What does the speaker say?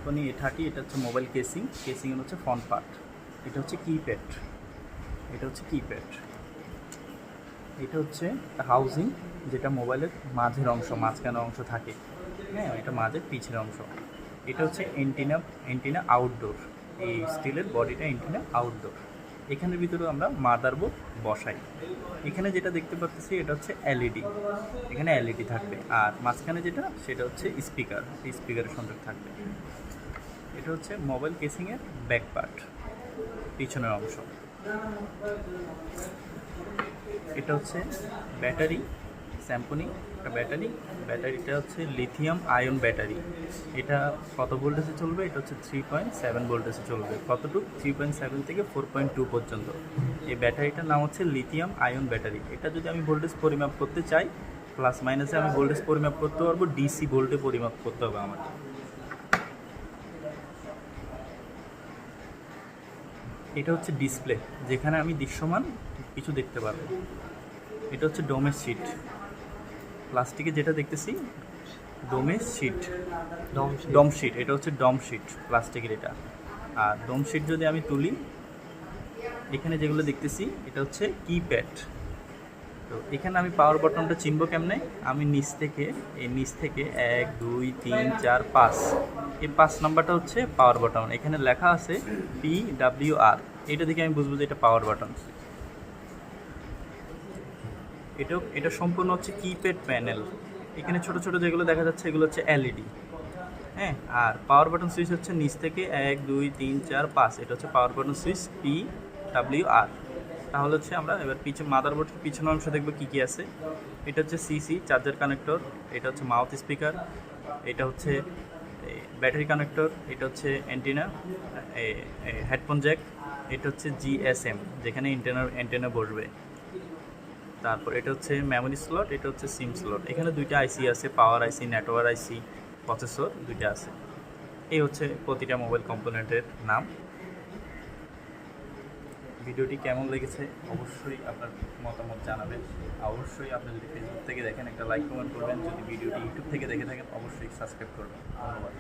Samsung A30, এটা হচ্ছে mobile casing, কেসিংয়ের হচ্ছে ফ্রন্ট পার্ট। এটা হচ্ছে কিপ্যাড, এটা হচ্ছে কিপ্যাড। এটা হচ্ছে হাউজিং, যেটা মোবাইলের মাঝের অংশ, মাঝখানে অংশ থাকে, হ্যাঁ, এটা মাঝের পিছের অংশ। এটা হচ্ছে এন্টিনা আউটডোর, এই স্টিলের বডিটা এন্টিনা আউটডোর। এখানের ভিতরে আমরা মাদারবোর্ড বসাই। এখানে যেটা দেখতে পাচ্ছি এটা হচ্ছে এলইডি, এখানে এলইডি থাকবে। আর মাঝখানে যেটা সেটা হচ্ছে স্পিকার, এই স্পিকারের সংযোগ থাকবে। এটা হচ্ছে মোবাইল কেসিংয়ের ব্যাক পার্ট, পিছনের অংশ। এটা হচ্ছে ব্যাটারি, স্যামসং একটা ব্যাটারিটা হচ্ছে লিথিয়াম আয়ন ব্যাটারি। এটা কত ভোল্টেজে চলবে? এটা হচ্ছে 3.7 ভোল্টেজে চলবে। কতটুকু? 3.7 থেকে 4.2 পর্যন্ত। এই ব্যাটারিটার নাম হচ্ছে লিথিয়াম আয়ন ব্যাটারি। এটা যদি আমি ভোল্টেজ পরিমাপ করতে চাই, প্লাস মাইনাসে আমি ভোল্টেজ পরিমাপ করতে পারবো, ডিসি ভোল্টে পরিমাপ করতে হবে আমার। এটা হচ্ছে ডিসপ্লে, যেখানে আমি দৃশ্যমান কিছু দেখতে পারবো। এটা হচ্ছে ডোমের শিট, প্লাস্টিকে যেটা দেখতেছি ডোমের শিট, ডম শিট। এটা হচ্ছে ডম শিট প্লাস্টিকের এটা। আর ডোম শিট যদি আমি তুলি, এখানে যেগুলো দেখতেছি এটা হচ্ছে কিপ্যাড। তো এখানে আমি পাওয়ার বাটনটা চিনবো কেমনে? আমি নিচ থেকে 1 2 3 4 5, এই 5 নাম্বারটা হচ্ছে পাওয়ার বাটন। এখানে লেখা আছে PWR, এটা দেখে আমি বুঝবো যে এটা পাওয়ার বাটন। এটা সম্পূর্ণ হচ্ছে কিপ্যাড প্যানেল। এখানে ছোট ছোট যেগুলো দেখা যাচ্ছে এগুলো হচ্ছে এলইডি, হ্যাঁ। আর পাওয়ার বাটন সুইচ হচ্ছে নিচ থেকে 1 2 3 4 5, এটা হচ্ছে পাওয়ার বাটন সুইচ PWR। তাহলে হচ্ছে আমরা এবার মাদারবোর্ডের পিছনের অংশ দেখবো কী কী আছে। এটা হচ্ছে সিসি চার্জার কানেক্টর, এটা হচ্ছে মাউথ স্পিকার, এটা হচ্ছে ব্যাটারি কানেক্টর, এটা হচ্ছে অ্যান্টেনা, হেডফোন জ্যাক, এটা হচ্ছে জিএসএম, যেখানে অ্যান্টেনা বসবে। তারপর এটা হচ্ছে মেমোরি স্লট, এটা হচ্ছে সিম স্লট। এখানে দুইটা আইসি আছে, পাওয়ার আইসি, নেটওয়ার্ক আইসি, প্রসেসর দুইটা আছে। এই হচ্ছে প্রতিটা মোবাইল কম্পোনেন্টের নাম। ভিডিওটি কেমন লেগেছে অবশ্যই আপনার মতামত জানাবেন। অবশ্যই আপনি যদি ফেসবুক থেকে দেখেন একটা লাইক কমেন্ট করবেন, যদি ভিডিওটি ইউটিউব থেকে দেখে থাকেন অবশ্যই সাবস্ক্রাইব করবেন। ধন্যবাদ।